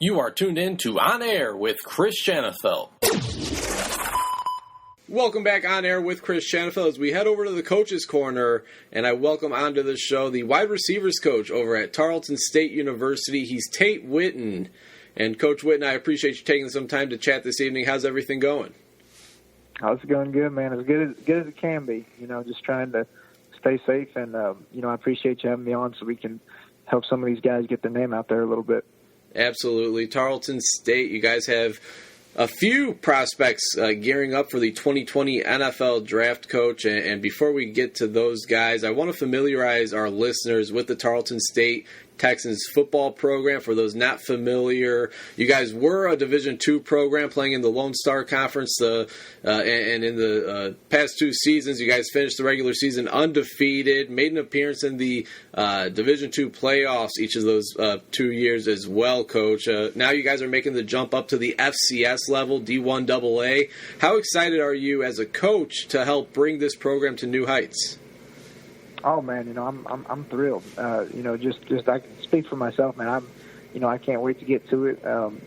You are tuned in to On Air with Chris Shanafelt. Welcome back On Air with Chris Shanafelt as we head over to the Coach's Corner, and I welcome onto the show the wide receivers coach over at Tarleton State University. He's Tate Whitten. And Coach Whitten, I appreciate you taking some time to chat this evening. How's everything going? Oh, it's going good, man. As good as it can be. Just trying to stay safe, and I appreciate you having me on so we can help some of these guys get their name out there a little bit. Absolutely. Tarleton State, you guys have a few prospects gearing up for the 2020 NFL Draft, Coach. And before we get to those guys, I want to familiarize our listeners with the Tarleton State Texans football program. For those not familiar, you guys were a Division II program playing in the Lone Star Conference, and in the past two seasons, you guys finished the regular season undefeated, made an appearance in the Division II playoffs each of those 2 years as well, Coach. Now you guys are making the jump up to the FCS level, D1 AA. How excited are you as a coach to help bring this program to new heights? Oh man, I'm thrilled. Just I can speak for myself, man. I can't wait to get to it. I'm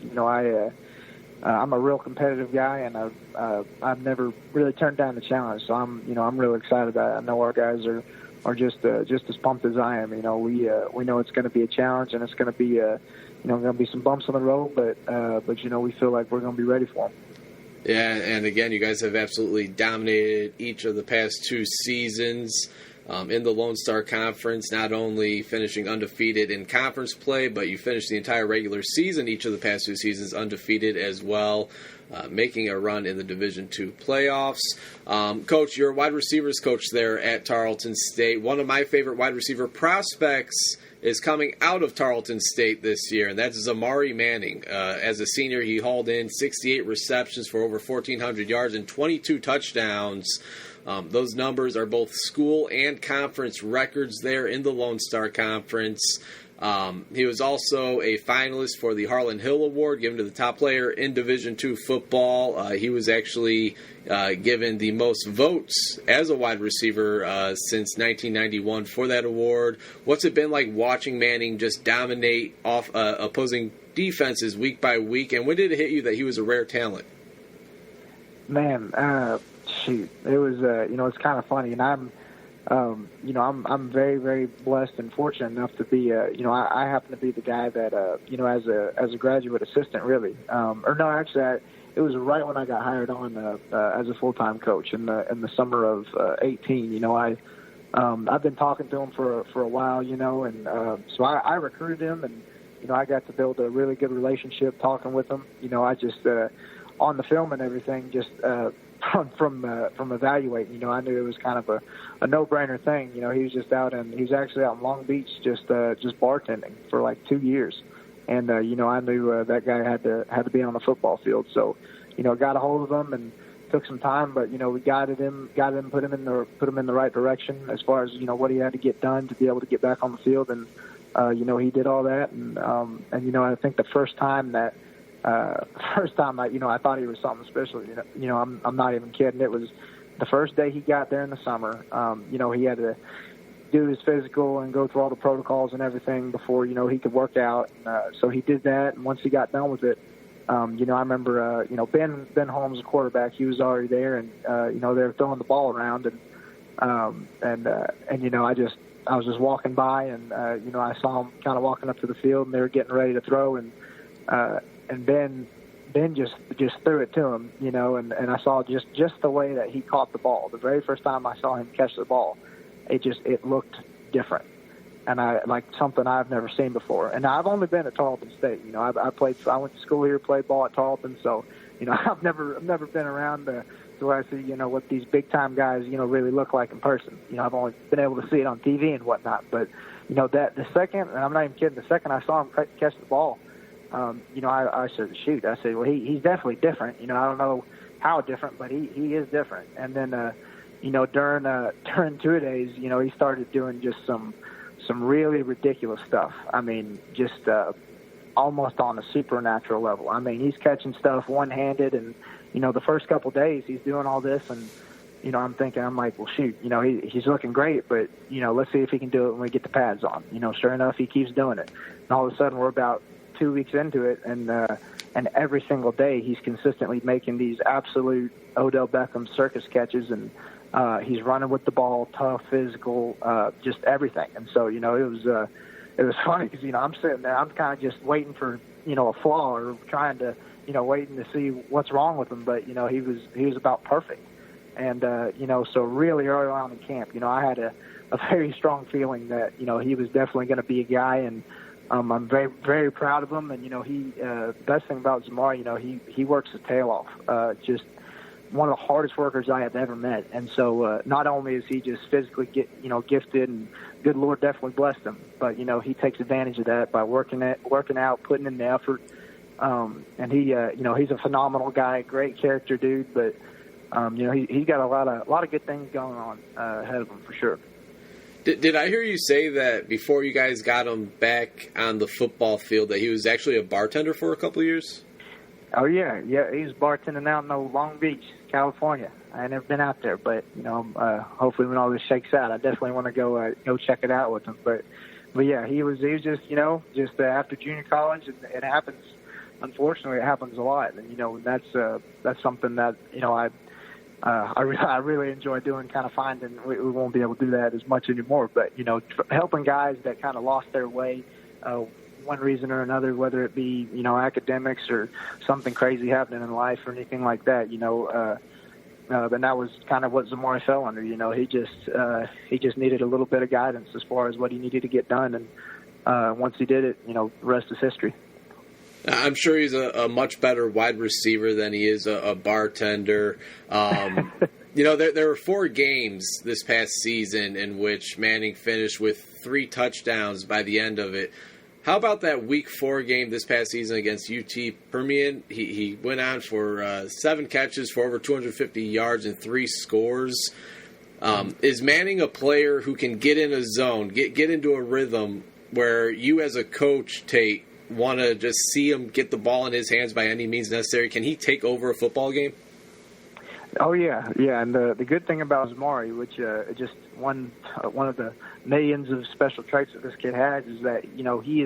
a real competitive guy, and I've never really turned down the challenge. So I'm really excited about it. I know our guys are just as pumped as I am. We know it's going to be a challenge, and it's going to be going to be some bumps on the road, but we feel like we're going to be ready for them. Yeah, and again, you guys have absolutely dominated each of the past two seasons. In the Lone Star Conference, not only finishing undefeated in conference play, but you finished the entire regular season each of the past two seasons undefeated as well, making a run in the Division II playoffs. Coach, you're a wide receivers coach there at Tarleton State. One of my favorite wide receiver prospects is coming out of Tarleton State this year, and that's Zamari Manning. As a senior, he hauled in 68 receptions for over 1,400 yards and 22 touchdowns. Those numbers are both school and conference records there in the Lone Star Conference. He was also a finalist for the Harlan Hill Award, given to the top player in Division II football. He was actually given the most votes as a wide receiver since 1991 for that award. What's it been like watching Manning just dominate off opposing defenses week by week, and when did it hit you that he was a rare talent? Man, shoot, it was it's kind of funny, and I'm very, very blessed and fortunate enough to be I happen to be the guy that as a graduate assistant, really, it was right when I got hired on as a full-time coach in the summer of 18. I've been talking to him for a while, and so I recruited him, and I got to build a really good relationship talking with him. I just on the film and everything, just from evaluating, I knew it was kind of a no-brainer thing. He was actually out in Long Beach just bartending for like 2 years, and I knew that guy had to be on the football field. So got a hold of him and took some time, but we guided him, put him in the right direction as far as what he had to get done to be able to get back on the field, and he did all that, and I think the first time I thought he was something special. I'm not even kidding. It was the first day he got there in the summer. He had to do his physical and go through all the protocols and everything before he could work out. So he did that, and once he got done with it, I remember Ben Holmes, the quarterback, he was already there, and they were throwing the ball around, and I was just walking by, and I saw him kind of walking up to the field, and they were getting ready to throw, and Ben just threw it to him, and I saw just the way that he caught the ball. The very first time I saw him catch the ball, it looked different, and I like something I've never seen before. And I've only been at Tarleton State. I went to school here, played ball at Tarleton, so I've never been around to where I see what these big time guys really look like in person. I've only been able to see it on TV and whatnot, but that the second, and I'm not even kidding, the second I saw him catch the ball, I said, shoot. I said, well, he's definitely different. I don't know how different, but he is different. And then, during 2 days, he started doing just some really ridiculous stuff. I mean, just almost on a supernatural level. I mean, he's catching stuff one-handed, and the first couple of days he's doing all this, and I'm like, well, shoot, he's looking great, but let's see if he can do it when we get the pads on. Sure enough, he keeps doing it, and all of a sudden we're about 2 weeks into it, and every single day he's consistently making these absolute Odell Beckham circus catches, and he's running with the ball, tough, physical, just everything. And so, it was funny because, I'm sitting there, I'm kind of just waiting for, a flaw or trying to, waiting to see what's wrong with him. But, he was about perfect. And, so really early on in camp, I had a very strong feeling that, he was definitely going to be a guy. And I'm very, very proud of him. And, the best thing about Zamari, he works his tail off. Just one of the hardest workers I have ever met. And so not only is he just physically gifted, and good Lord definitely blessed him, but, he takes advantage of that by working out, putting in the effort. And he, he's a phenomenal guy, great character dude, but, he's got a lot of good things going on ahead of him for sure. Did I hear you say that before you guys got him back on the football field that he was actually a bartender for a couple of years? Oh, yeah. He's bartending out in Long Beach, California. I never been out there, but, hopefully when all this shakes out, I definitely want to go check it out with him. But yeah, he was just, just after junior college, and it happens. Unfortunately, it happens a lot. And, that's something that, I really enjoy doing, kind of finding we won't be able to do that as much anymore. But, helping guys that kind of lost their way, one reason or another, whether it be, academics or something crazy happening in life or anything like that, then that was kind of what Zamari fell under. He just needed a little bit of guidance as far as what he needed to get done. And once he did it, the rest is history. I'm sure he's a much better wide receiver than he is a bartender. There were 4 games this past season in which Manning finished with 3 touchdowns by the end of it. How about that Week 4 game this past season against UT Permian? He went on for 7 catches for over 250 yards and 3 scores. Is Manning a player who can get in a zone, get into a rhythm where you as a coach, Tate, want to just see him get the ball in his hands by any means necessary? Can he take over a football game? Oh, yeah. And the good thing about Zamari, which just one of the millions of special traits that this kid has, is that, he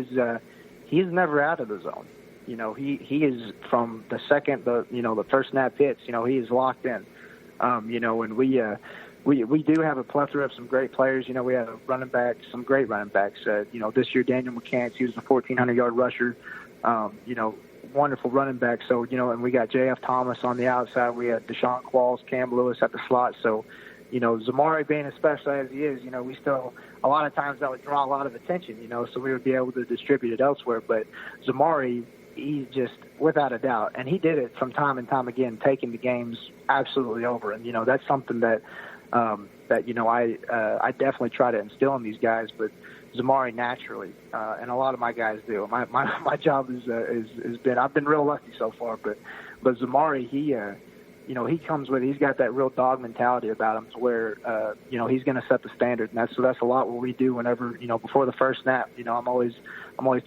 is never out of the zone. He is from the second, the first snap hits, he is locked in. And we do have a plethora of some great players. We have a running back, some great running backs. This year, Daniel McCants, he was a 1,400-yard rusher. Wonderful running back. So, and we got J.F. Thomas on the outside. We had Deshaun Qualls, Cam Lewis at the slot. So, Zamari being as special as he is, we still, a lot of times that would draw a lot of attention, so we would be able to distribute it elsewhere. But Zamari, he's just, without a doubt, and he did it from time and time again, taking the games absolutely over. And, that's something that, I definitely try to instill in these guys, but Zamari naturally, and a lot of my guys do. My job has been, I've been real lucky so far, but Zamari, he comes with, he's got that real dog mentality about him to where, he's going to set the standard. And that's a lot what we do whenever, before the first snap, I'm always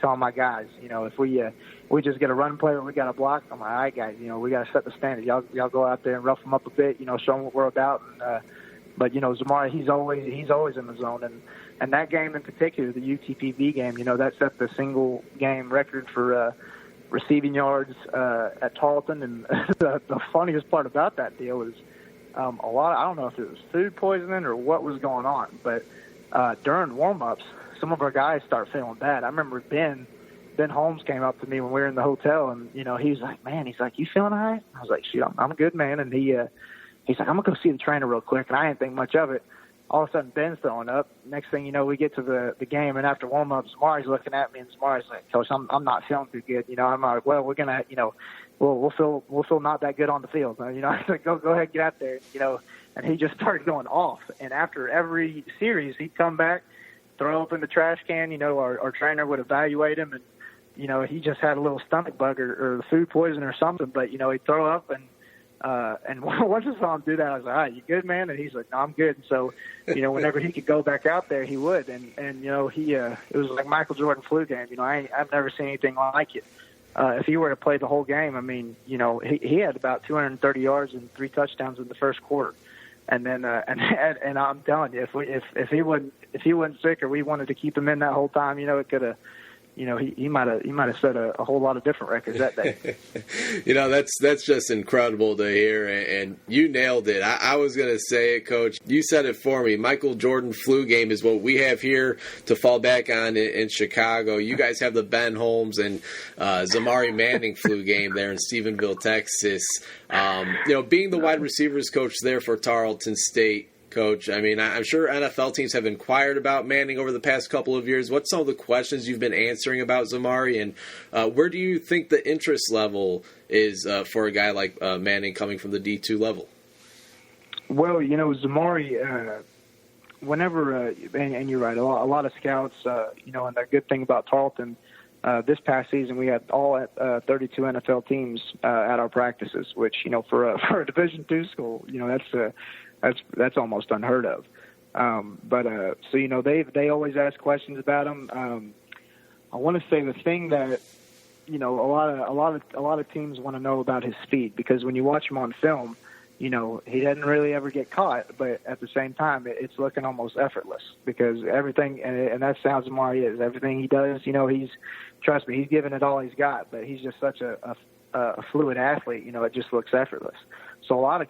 telling my guys, if we just get a run play or we got a block, I'm like, all right, guys, we got to set the standard. Y'all go out there and rough them up a bit, show them what we're about. And, but, Zamari, he's always in the zone. And that game in particular, the UTPB game, that set the single game record for receiving yards at Tarleton. And the funniest part about that deal is a lot, I don't know if it was food poisoning or what was going on, but during warm-ups, some of our guys start feeling bad. I remember Ben Holmes came up to me when we were in the hotel, and, he's like, man, you feeling all right? I was like, shoot, I'm good, man. And he's like, I'm going to go see the trainer real quick. And I didn't think much of it. All of a sudden, Ben's throwing up. Next thing you know, we get to the game, and after warm-up, Zamari's looking at me, and Zamari's like, Coach, I'm not feeling too good. I'm like, well, we're going to, we'll feel not that good on the field. I was like, go ahead, get out there, and he just started going off. And after every series, he'd come back, throw up in the trash can, our trainer would evaluate him, and, he just had a little stomach bug or food poison or something, but, he'd throw up, and once I saw him do that, I was like, all right, you good, man? And he's like, no, I'm good. And so, whenever he could go back out there, he would. And it was like Michael Jordan flu game. I've never seen anything like it. If he were to play the whole game, I mean, he had about 230 yards and 3 touchdowns in the first quarter. And then, and I'm telling you, if he wasn't sick or we wanted to keep him in that whole time, it could have, he might have set a whole lot of different records that day. That's just incredible to hear, and you nailed it. I was going to say it, Coach. You said it for me. Michael Jordan flu game is what we have here to fall back on in Chicago. You guys have the Ben Holmes and Zamari Manning flu game there in Stephenville, Texas. Being the wide receivers coach there for Tarleton State, Coach, I mean, I'm sure NFL teams have inquired about Manning over the past couple of years. What's some of the questions you've been answering about Zamari, and where do you think the interest level is for a guy like Manning coming from the D2 level? Well, Zamari, whenever, and you're right, a lot of scouts, and the good thing about Tarleton, this past season we had all 32 NFL teams at our practices, which, for a Division II school, that's almost unheard of. So they always ask questions about him. I want to say the thing that a lot of teams want to know about his speed, because when you watch him on film, he doesn't really ever get caught, but at the same time it's looking almost effortless, because everything, and that's how Zamari is. Everything he does, trust me, he's giving it all he's got, but he's just such a fluid athlete. It just looks effortless. So a lot of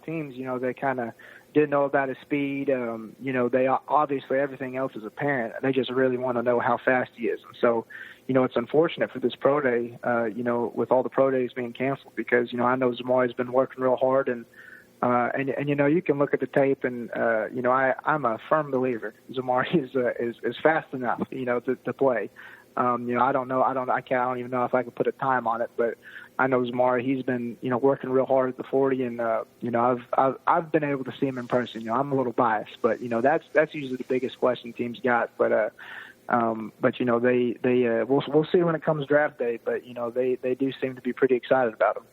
teams, they kind of didn't know about his speed. They obviously, everything else is apparent. They just really want to know how fast he is. And so, it's unfortunate for this pro day, with all the pro days being canceled, because, I know Zamari's been working real hard, and you can look at the tape, and I'm a firm believer Zamari is fast enough, to play. I don't even know if I could put a time on it, but I know Zamari, he's been, working real hard at the 40, and I've been able to see him in person. I'm a little biased, but that's usually the biggest question teams got. But we'll see when it comes draft day. But they do seem to be pretty excited about him.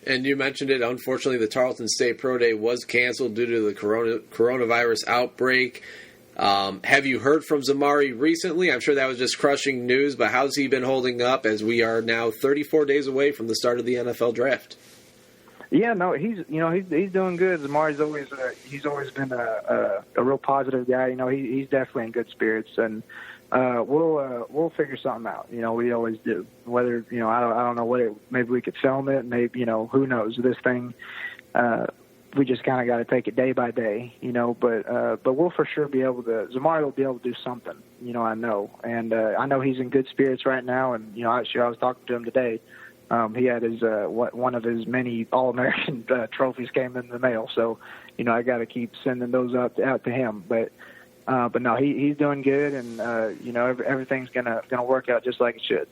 And you mentioned it. Unfortunately, the Tarleton State Pro Day was canceled due to the coronavirus outbreak. Have you heard from Zamari recently? I'm sure that was just crushing news, but how's he been holding up as we are now 34 days away from the start of the NFL draft? Yeah, no, he's doing good. Zamari's always been a real positive guy. He's definitely in good spirits, and we'll figure something out. We always do. Whether I don't know maybe we could film it. Maybe who knows, this thing. We just kind of got to take it day by day, but we'll for sure be able to, Zamari will be able to do something, I know. And I know he's in good spirits right now. And, I was talking to him today. He had his, one of his many All-American trophies came in the mail. So, I got to keep sending those out to him. But no, he's doing good. And, everything's going to work out just like it should.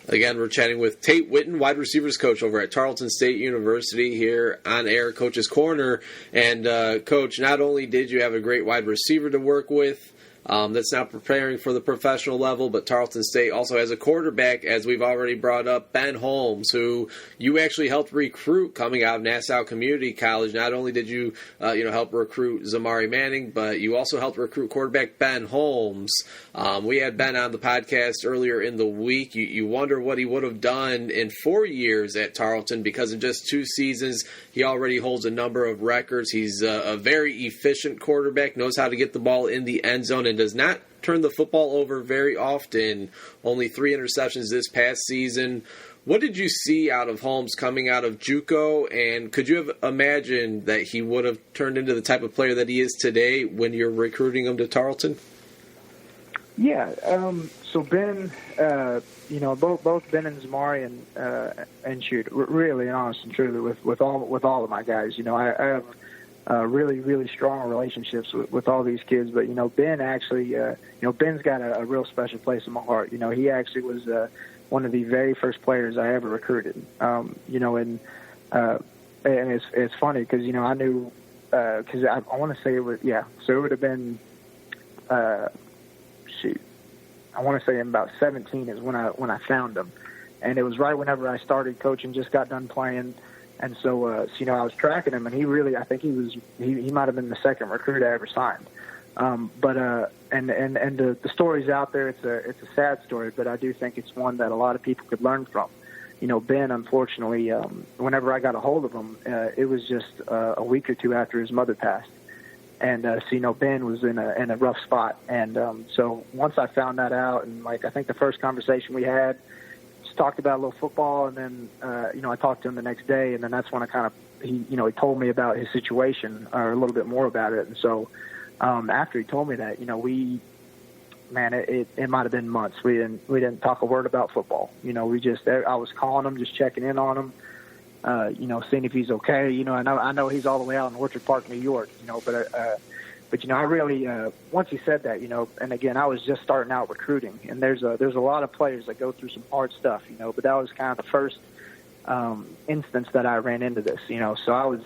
Again, we're chatting with Tate Whitten, wide receivers coach over at Tarleton State University, here on air, Coach's Corner. And, Coach, not only did you have a great wide receiver to work with that's now preparing for the professional level, but Tarleton State also has a quarterback, as we've already brought up, Ben Holmes, who you actually helped recruit coming out of Nassau Community College. Not only did you help recruit Zamari Manning, but you also helped recruit quarterback Ben Holmes. We had Ben on the podcast earlier in the week. You wonder what he would have done in 4 years at Tarleton, because in just 2 seasons he already holds a number of records. He's a very efficient quarterback, knows how to get the ball in the end zone, and does not turn the football over very often. Only 3 interceptions this past season. What did you see out of Holmes coming out of JUCO, and could you have imagined that he would have turned into the type of player that he is today when you're recruiting him to Tarleton? Yeah, so Ben, both Ben and Zamari and shoot, really, honest and truly, with all of my guys, I have really, really strong relationships with all these kids. But, Ben actually, Ben's got a real special place in my heart. He actually was one of the very first players I ever recruited. And it's funny because, I knew, because I want to say it was, so it would have been, I want to say in about 17 is when I found him. And it was right whenever I started coaching, just got done playing. And so, I was tracking him, and I think he might have been the second recruit I ever signed. The story's out there. It's a sad story, but I do think it's one that a lot of people could learn from. Ben, unfortunately, whenever I got a hold of him, it was just a week or two after his mother passed. And so Ben was in a rough spot, and so once I found that out, and I think the first conversation we had just talked about a little football, and then I talked to him the next day, and then that's when he told me about his situation or a little bit more about it, and so after he told me that, it might have been months. We didn't talk a word about football. I was calling him, just checking in on him. Seeing if he's okay. I know he's all the way out in Orchard Park, New York. But I really once he said that, and again, I was just starting out recruiting, and there's a lot of players that go through some hard stuff, but that was kind of the first instance that I ran into this, So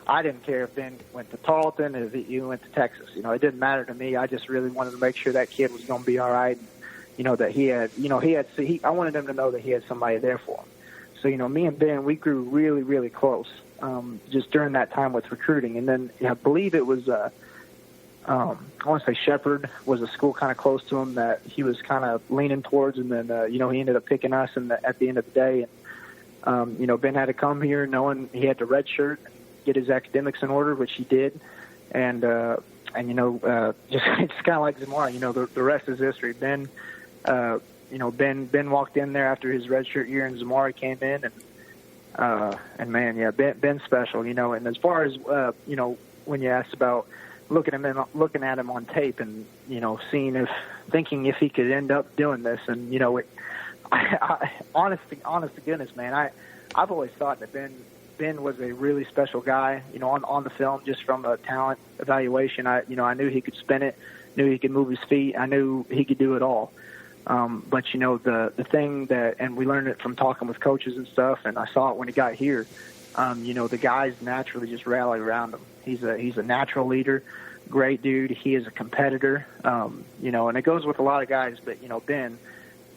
I didn't care if Ben went to Tarleton, if he went to Texas. It didn't matter to me. I just really wanted to make sure that kid was going to be all right. That he had, I wanted him to know that he had somebody there for him. So, me and Ben, we grew really, really close just during that time with recruiting. And then I believe it was, I want to say Shepherd was a school kind of close to him that he was kind of leaning towards. And then, he ended up picking us at the end of the day. And, Ben had to come here knowing he had to redshirt and get his academics in order, which he did. And just it's kind of like Zamari, the rest is history. Ben walked in there after his redshirt year, and Zamari came in, and Ben's special, And as far as when you asked about looking at him on tape, and thinking if he could end up doing this, and honest to goodness, man, I've always thought that Ben was a really special guy, on the film, just from a talent evaluation. I knew he could spin it, knew he could move his feet, I knew he could do it all. But the thing that, and we learned it from talking with coaches and stuff, and I saw it when he got here. The guys naturally just rally around him. He's a natural leader, great dude. He is a competitor. And it goes with a lot of guys. But Ben,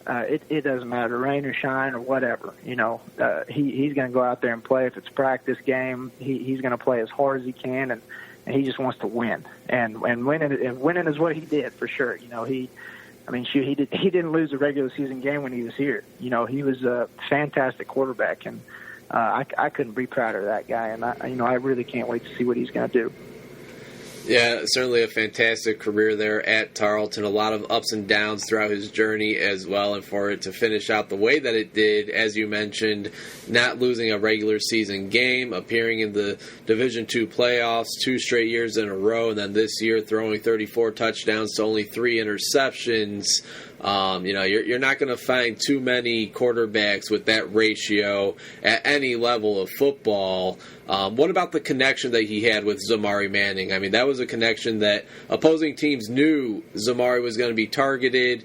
it doesn't matter, rain or shine or whatever. He's going to go out there and play. If it's a practice game, he's going to play as hard as he can, and he just wants to win. And winning is what he did for sure. He didn't lose a regular season game when he was here. He was a fantastic quarterback, and I couldn't be prouder of that guy. And I really can't wait to see what he's going to do. Yeah, certainly a fantastic career there at Tarleton. A lot of ups and downs throughout his journey as well, and for it to finish out the way that it did, as you mentioned, not losing a regular season game, appearing in the Division II playoffs 2 straight years in a row, and then this year throwing 34 touchdowns to only 3 interceptions. You're not going to find too many quarterbacks with that ratio at any level of football. What about the connection that he had with Zamari Manning? That was a connection that opposing teams knew Zamari was going to be targeted,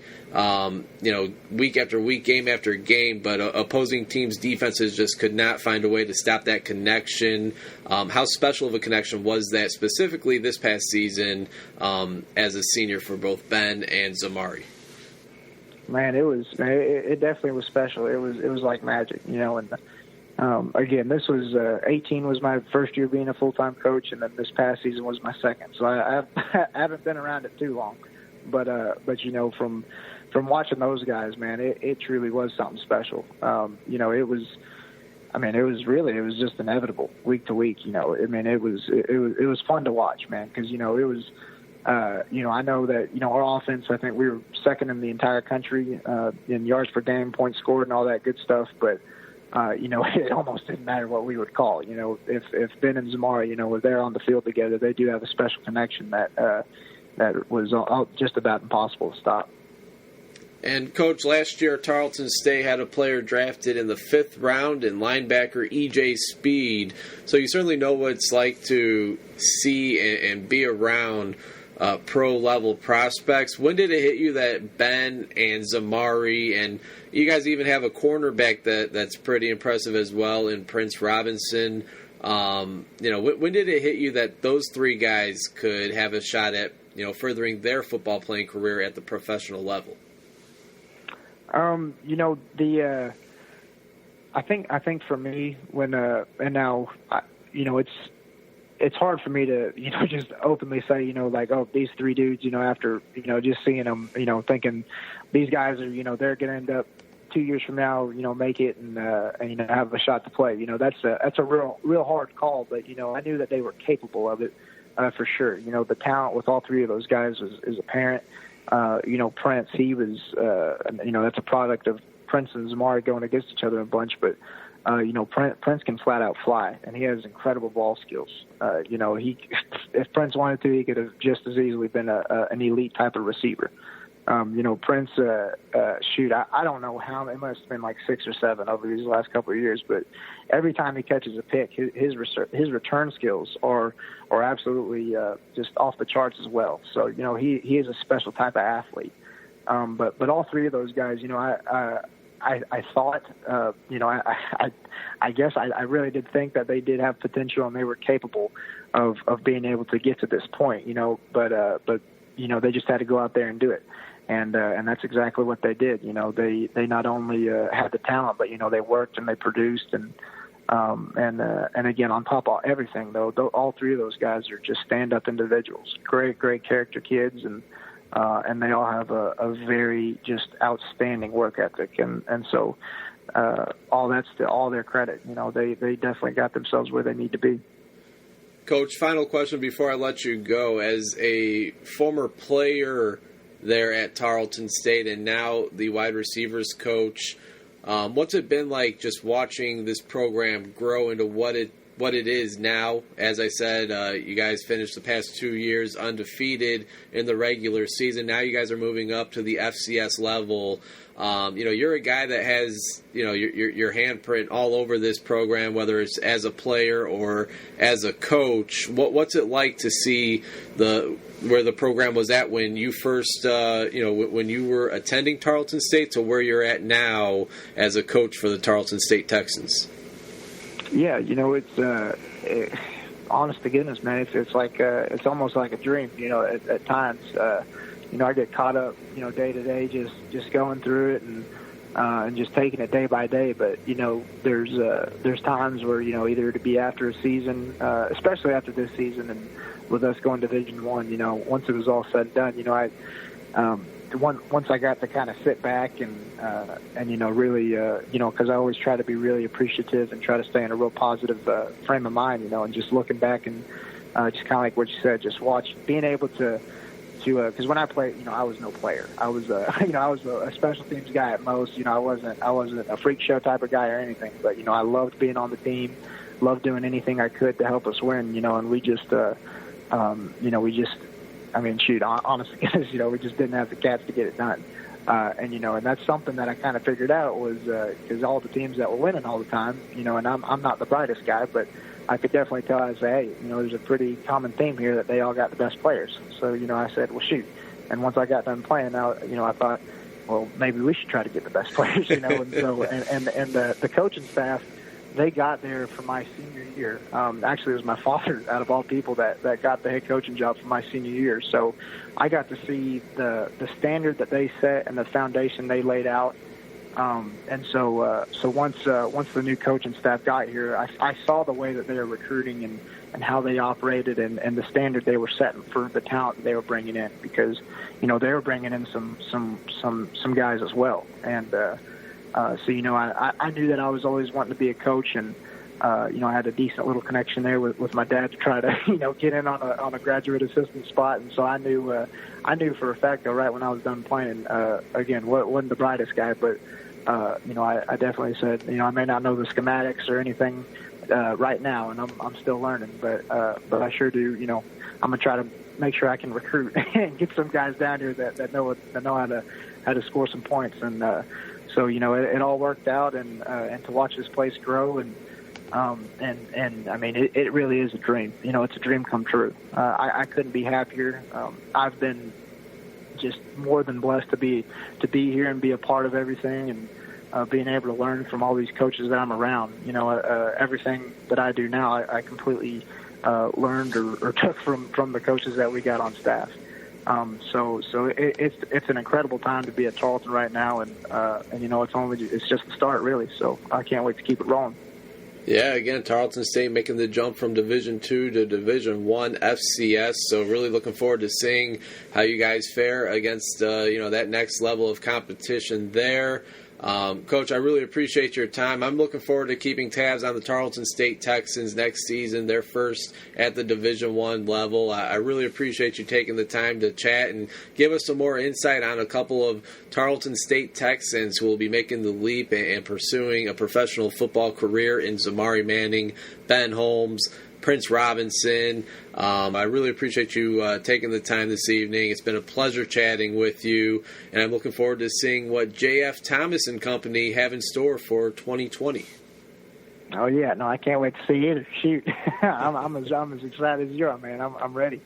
week after week, game after game, but opposing teams' defenses just could not find a way to stop that connection. How special of a connection was that specifically this past season as a senior for both Ben and Zamari? Man, it definitely was special. It was like magic, and again, this was 18 was my first year being a full-time coach, and then this past season was my second. So I haven't been around it too long, but from watching those guys, man, it truly was something special. It was just inevitable week to week. It was fun to watch, man, because it was. I know that, our offense, I think we were second in the entire country in yards per game, points scored, and all that good stuff. But, it almost didn't matter what we would call. If Ben and Zamari, were there on the field together, they do have a special connection that was just about impossible to stop. And, Coach, last year Tarleton State had a player drafted in the 5th round in linebacker E.J. Speed. So you certainly know what it's like to see and be around pro-level prospects. When did it hit you that Ben and Zamari, and you guys even have a cornerback that's pretty impressive as well in Prince Robinson, when did it hit you that those 3 guys could have a shot at furthering their football playing career at the professional level? I think for me, when and now it's hard for me to just openly say these 3 dudes after just seeing them thinking these guys are they're going to end up 2 years from now make it and have a shot to play. That's a real hard call, but I knew that they were capable of it for sure. You know, the talent with all three of those guys is apparent. You know, Prince, he was, you know, that's a product of Prince and Zamari going against each other a bunch, but, you know, Prince can flat out fly, and he has incredible ball skills. You know, if Prince wanted to, he could have just as easily been an elite type of receiver. You know, Prince, shoot, I don't know how, it must have been like 6 or 7 over these last couple of years, but every time he catches a pick, his return skills are absolutely just off the charts as well. So, you know, he is a special type of athlete. But all three of those guys, you know, I thought, you know, I guess I really did think that they did have potential and they were capable of being able to get to this point, you know, but you know, they just had to go out there and do it. And that's exactly what they did. You know, they not only had the talent, but, you know, they worked and they produced and again, on top of everything though, all three of those guys are just stand-up individuals, great character kids, and they all have a very just outstanding work ethic, and so all that's to all their credit. You know, they definitely got themselves where they need to be. Coach, final question before I let you go. As a former player there at Tarleton State and now the wide receivers coach, what's it been like just watching this program grow into what it is now? As I said, you guys finished the past 2 years undefeated in the regular season. Now you guys are moving up to the FCS level. You know, you're a guy that has, you know, your handprint all over this program, whether it's as a player or as a coach. What's it like to see where the program was at when you first, you know, when you were attending Tarleton State to where you're at now as a coach for the Tarleton State Texans? Yeah, you know, it's honest to goodness, man. It's like it's almost like a dream. You know, at times, you know, I get caught up, you know, day to day, just going through it and just taking it day by day. But you know, there's times where, you know, either to be after a season, especially after this season, and with us going to Division I, you know, once it was all said and done, you know, once I got to kind of sit back and you know, really, you know, because I always try to be really appreciative and try to stay in a real positive frame of mind, you know, and just looking back and just kind of like what you said, just being able to because when I played, you know, I was no player. I was, you know, I was a special teams guy at most. You know, I wasn't a freak show type of guy or anything. But you know, I loved being on the team, loved doing anything I could to help us win. You know, and we just, you know, I mean, shoot, honestly, you know, we just didn't have the cats to get it done. And, you know, and that's something that I kind of figured out was because all the teams that were winning all the time, you know, and I'm not the brightest guy, but I could definitely tell, I say, hey, you know, there's a pretty common theme here that they all got the best players. So, you know, I said, well, shoot. And once I got done playing, now, you know, I thought, well, maybe we should try to get the best players, you know. And so, and the coaching staff, they got there for my senior year. Actually, it was my father, out of all people, that got the head coaching job for my senior year. So I got to see the standard that they set and the foundation they laid out. And so once the new coaching staff got here, I saw the way that they were recruiting and how they operated and the standard they were setting for the talent they were bringing in, because, you know, they were bringing in some guys as well. And, so, you know, I knew that I was always wanting to be a coach, and, you know, I had a decent little connection there with my dad to try to, you know, get in on a graduate assistant spot. And so I knew for a fact, though, right when I was done playing, again, wasn't the brightest guy, but, you know, I definitely said, you know, I may not know the schematics or anything right now, and I'm still learning, but I sure do, you know, I'm gonna try to make sure I can recruit and get some guys down here that know how to score some points. And so, you know, it all worked out, and to watch this place grow, and I mean, it really is a dream. You know, it's a dream come true. I couldn't be happier. I've been just more than blessed to be here and be a part of everything, and being able to learn from all these coaches that I'm around. You know, everything that I do now, I completely learned or took from the coaches that we got on staff. So it's an incredible time to be at Tarleton right now, and you know, it's just the start, really. So I can't wait to keep it rolling. Yeah, again, Tarleton State making the jump from Division II to Division I FCS. So really looking forward to seeing how you guys fare against you know, that next level of competition there. Coach, I really appreciate your time. I'm looking forward to keeping tabs on the Tarleton State Texans next season, their first at the Division I level. I really appreciate you taking the time to chat and give us some more insight on a couple of Tarleton State Texans who will be making the leap and pursuing a professional football career in Zamari Manning, Ben Holmes, Prince Robinson. I really appreciate you taking the time this evening. It's been a pleasure chatting with you, and I'm looking forward to seeing what J.F. Thomas and company have in store for 2020. Oh, yeah. No, I can't wait to see it. Shoot. I'm as excited as you are, man. I'm ready.